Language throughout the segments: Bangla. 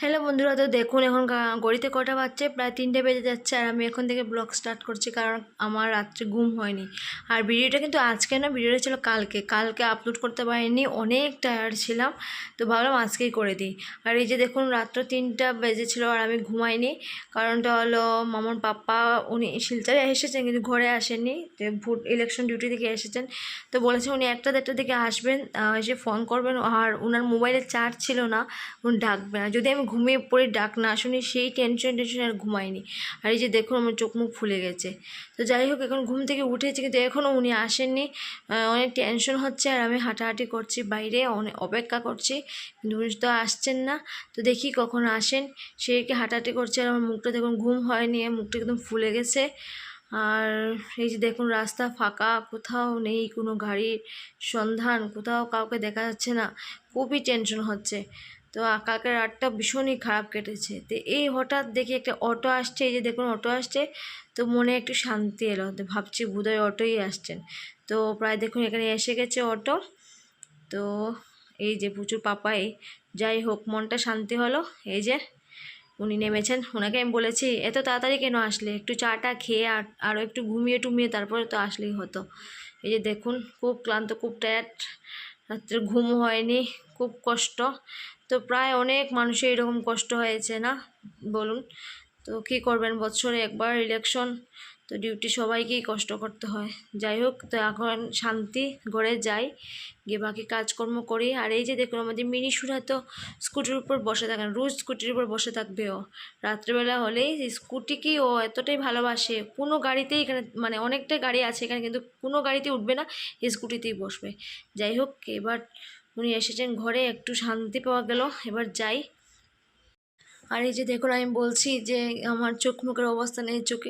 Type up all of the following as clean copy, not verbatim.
হ্যালো বন্ধুরা, তো দেখুন এখন ঘড়িতে কটা বাজছে, প্রায় 3টে বেজে যাচ্ছে। আর আমি এখন থেকে ব্লগ স্টার্ট করছি, কারণ আমার রাত্রে ঘুম হয়নি। আর ভিডিওটা কিন্তু আজকে না, ভিডিওটা ছিল কালকে আপলোড করতে পারিনি, অনেক টায়ার্ড ছিলাম, তো ভাবলাম আজকেই করে দিই। আর এই যে দেখুন রাত্র 3টা বেজেছিল আর আমি ঘুমাইনি। কারণটা হলো মামার পাপ্পা উনি শিলচরে এসেছেন কিন্তু ঘরে আসেননি, যে ভোট ইলেকশন ডিউটি থেকে এসেছেন। তো বলেছে উনি 1টা-1:30টার দিকে আসবেন, এসে ফোন করবেন। আর ওনার মোবাইলে চার্জ ছিল না, উনি ডাকবে না। যদি আমি ঘুমিয়ে পড়ে ডাক না শুনি, সেই টেনশন আর ঘুমাইনি। আর এই যে দেখুন আমার চোখ মুখ ফুলে গেছে। তো যাই হোক, এখন ঘুম থেকে উঠেছি কিন্তু এখনও উনি আসেননি। অনেক টেনশন হচ্ছে আর আমি হাঁটাহাঁটি করছি বাইরে, অনেক অপেক্ষা করছি, কিন্তু উনি তো আসছেন না। তো দেখি কখন আসেন, সেইকে হাঁটাহাঁটি করছে। আর আমার মুখটা দেখুন, ঘুম হয়নি, মুখটা একদম ফুলে গেছে। আর এই যে দেখুন রাস্তা ফাঁকা, কোথাও নেই কোনো গাড়ির সন্ধান, কোথাও কাউকে দেখা যাচ্ছে না, খুবই টেনশন হচ্ছে। তো কালকের রাতটা ভীষণই খারাপ কেটেছে। তো এই হঠাৎ দেখি একটা অটো আসছে, এই যে দেখুন অটো আসছে, তো মনে একটু শান্তি এলো। তো ভাবছি বোধহয় অটোই আসছেন। তো প্রায় দেখুন এখানে এসে গেছে অটো। তো এই যে প্রচুর পাপাই, যাই হোক মনটা শান্তি হলো। এই যে উনি নেমেছেন, ওনাকে আমি বলেছি এত তাড়াতাড়ি কেন আসলে, একটু চাটা খেয়ে আরও একটু ঘুমিয়ে টুমিয়ে তারপরে তো আসলেই হতো। এই যে দেখুন খুব ক্লান্ত, খুব টায়ার্ড, রাত্রে ঘুম হয়নি, খুব কষ্ট। তো প্রায় অনেক মানুষের এরকম কষ্ট হয়েছে না বলুন? তো কী করবেন, বছরে একবার ইলেকশন, তো ডিউটি সবাইকেই কষ্ট করতে হয়। যাই হোক, তো এখন শান্তি, ঘরে যাই, গিয়ে বাকি কাজকর্ম করি। আর এই যে দেখুন আমাদের মিনি সুরা তো স্কুটির উপর বসে থাকেন, রোজ স্কুটির উপর বসে থাকবে ও। রাত্রেবেলা হলেই স্কুটি কি ও এতটাই ভালোবাসে, কোনো গাড়িতেই এখানে মানে অনেকটা গাড়ি আছে এখানে, কিন্তু কোনো গাড়িতেই উঠবে না, স্কুটিতেই বসবে। যাই হোক, এবার উনি এসেছেন ঘরে, একটু শান্তি পাওয়া গেল, এবার যাই। আর এই যে দেখুন আমি বলছি যে আমার চোখ মুখের অবস্থা নেই, চোখে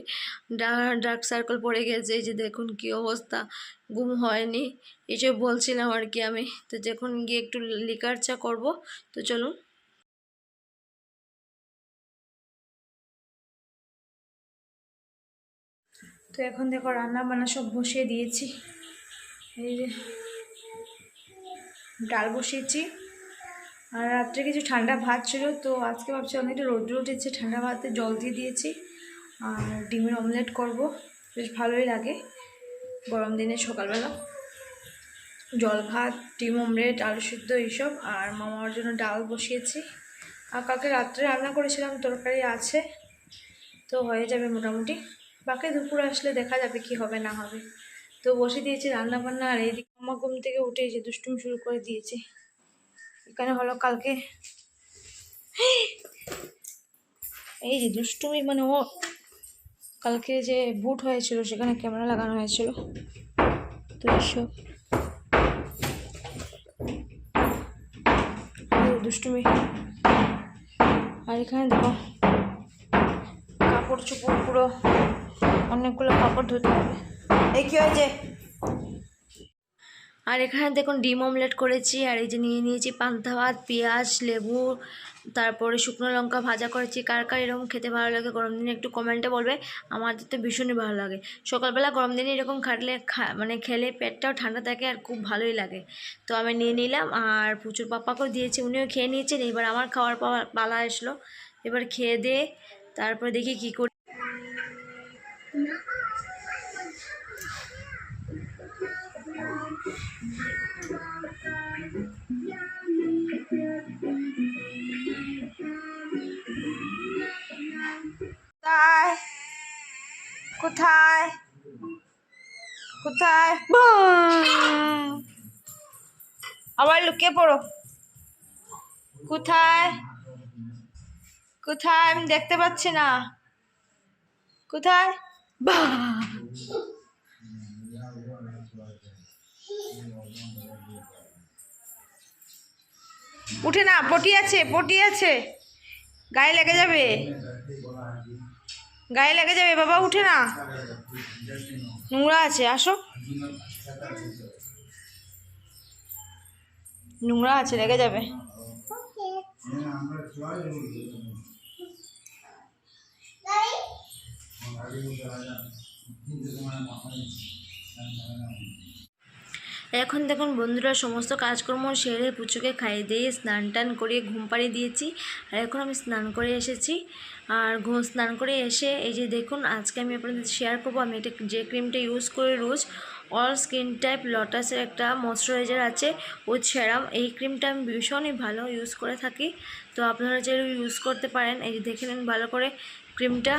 ডার্ক সার্কেল পড়ে গেছে। এই যে দেখুন কি অবস্থা, ঘুম হয়নি, এসব বলছিলাম আর কি আমি। তো যখন গিয়ে একটু লিকার চা করবো, তো চলুন। তো এখন দেখো রান্না বান্না সব বসিয়ে দিয়েছি। এই যে ডাল বসিয়েছি, আর রাত্রে কিছু ঠান্ডা ভাত ছিল, তো আজকে ভাবছি অনেকটা রোদ্র উঠেছে, ঠান্ডা ভাতে জল দিয়ে দিয়েছি। আর ডিমের অমলেট করব, বেশ ভালোই লাগে গরম দিনে সকালবেলা। জল ভাত, ডিম অমলেট, আলু সিদ্ধ এইসব। আর মামার জন্য ডাল বসিয়েছি। আর কালকে রাত্রে রান্না করেছিলাম, তরকারি আছে, তো হয়ে যাবে মোটামুটি। বাকি দুপুর আসলে দেখা যাবে কি হবে না হবে। তো বসে দিয়েছি রান্না বান্না। আর এইদিকে মামা ঘুম থেকে উঠে যে দুষ্টুমি শুরু করে দিয়েছে। এখানে হলো কালকে এই যে দুষ্টুমি, মানে ও কালকে যে বুট হয়েছিল সেখানে ক্যামেরা লাগানো হয়েছিল, তো এইসব দুষ্টুমি। আর এখানে দেখো কাপড় চোপড়, পুরো অনেকগুলো কাপড় ধুতে হবে। এই কি হয়েছে? আর এখানে দেখুন ডিম অমলেট করেছি। আর এই যে নিয়ে নিয়েছি পান্তা ভাত, পেঁয়াজ, লেবু, তারপরে শুকনো লঙ্কা ভাজা করেছি। কার কার এরকম খেতে ভালো লাগে গরম দিনে একটু কমেন্টে বলবে। আমাদের তো ভীষণই ভালো লাগে সকালবেলা গরম দিনে এরকম খাটলে, মানে খেলে পেটটাও ঠান্ডা থাকে আর খুব ভালোই লাগে। তো আমি নিয়ে নিলাম, আর প্রচুর পাপাকেও দিয়েছি, উনিও খেয়ে নিয়েছেন। এবার আমার খাওয়ার পালা আসলো, এবার খেয়ে দিয়ে তারপরে দেখি কী করি। কোথায় কোথায় আবার লুকিয়ে পড়ো? কোথায় কোথায় আমি দেখতে পাচ্ছি না, কোথায়? উঠে না, পটি আছে, পটি আছে, গায়ে লেগে যাবে, গায়ে লেগে যাবে বাবা, উঠে না, নোংরা আছে, আসো, নোংরা আছে, লেগে যাবে। এখন দেখুন বন্ধুরা, সমস্ত কাজকর্ম সেরে পুচুকে খাইয়ে দিয়ে স্নান টান করিয়ে ঘুম পাড়িয়ে দিয়েছি। আর এখন আমি স্নান করে এসেছি। আর স্নান করে এসে এই যে দেখুন, আজকে আমি আপনাদের শেয়ার করবো আমি এটা যে ক্রিমটা ইউজ করি রোজ। অল স্কিন টাইপ লোটাসের একটা ময়শ্চারাইজার আছে উইথ সেরাম। এই ক্রিমটা আমি ভীষণই ভালো ইউজ করে থাকি, তো আপনারা যে ইউজ করতে পারেন। এই যে দেখে নিন ভালো করে ক্রিমটা।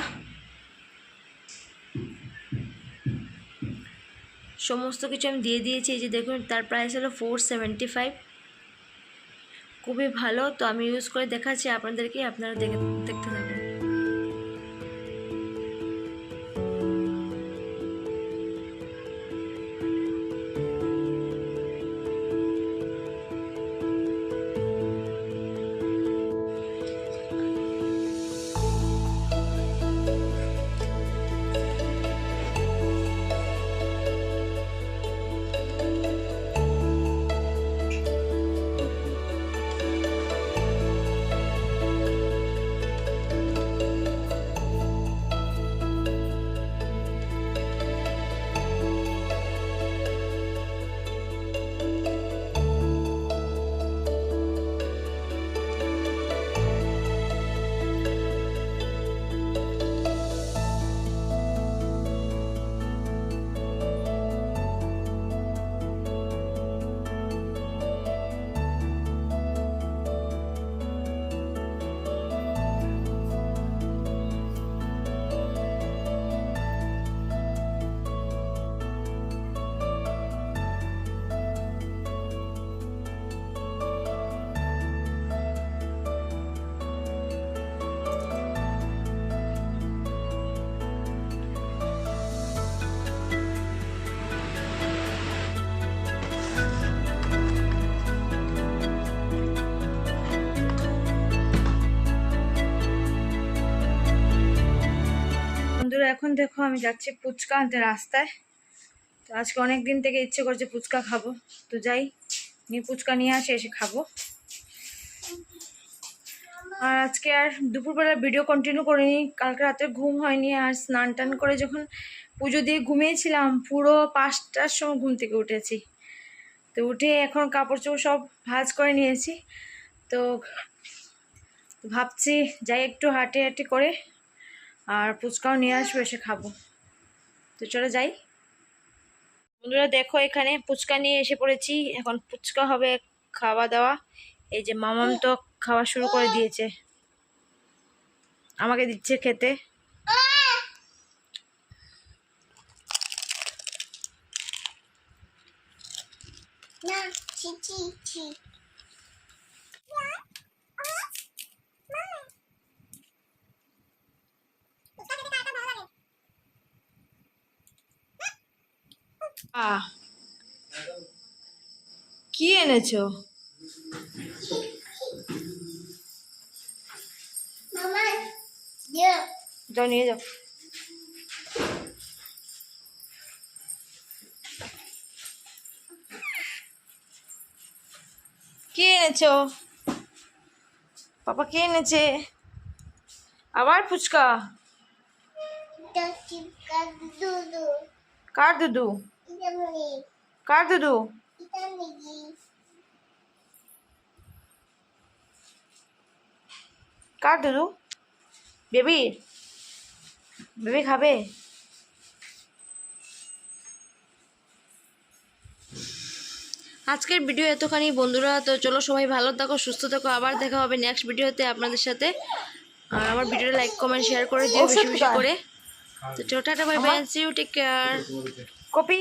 সমস্ত কিছু আমি দিয়ে দিয়েছি। এই যে দেখুন, তার প্রাইস হলো 475, খুবই ভালো। তো আমি ইউজ করে দেখাচ্ছি আপনাদেরকে, আপনারা দেখতে থাকুন। বন্ধুরা, এখন দেখো আমি যাচ্ছি ফুচকা আনতে রাস্তায়। তো আজকে অনেক দিন থেকে ইচ্ছে করছে ফুচকা খাবো, তো যাই নিয়ে ফুচকা নিয়ে আসে, এসে খাবো। আর আজকে আর দুপুরবেলা ভিডিও কন্টিনিউ করিনি, কালকে রাতে ঘুম হয়নি। আর স্নান টান করে যখন পুজো দিয়ে ঘুমিয়েছিলাম, পুরো 5টার সময় ঘুম থেকে উঠেছি। তো উঠে এখন কাপড় চোপড় সব ভাঁজ করে নিয়েছি। তো ভাবছি যাই একটু হাঁটে হাঁটে করে, আর ফুচকাও নিয়ে আসবো, এসে খাবো। তো চলো যাই। বন্ধুরা দেখো, এখানে ফুচকা নিয়ে এসে পড়েছি। এখন ফুচকা হবে খাওয়া দাওয়া। এই যে মামাম তো খাওয়া শুরু করে দিয়েছে, আমাকে দিচ্ছে খেতে। কি এনেছো? যাও নিয়ে যাও। কি এনেছো? পাপা কি এনেছে? আবার ফুচকা? কার দুধু? কার দুধু? কার দুধু? বেবি? বেবি খাবে? আজকের ভিডিও এতখানি বন্ধুরা। তো চলো সবাই ভালো থাকো, সুস্থ থাকো, আবার দেখা হবে নেক্সট ভিডিওতে আপনাদের সাথে। আর আমার ভিডিওটা লাইক কমেন্ট শেয়ার করে দিও বেশি বেশি করে। তো চলো tata, bye bye, see you, take care. Copy.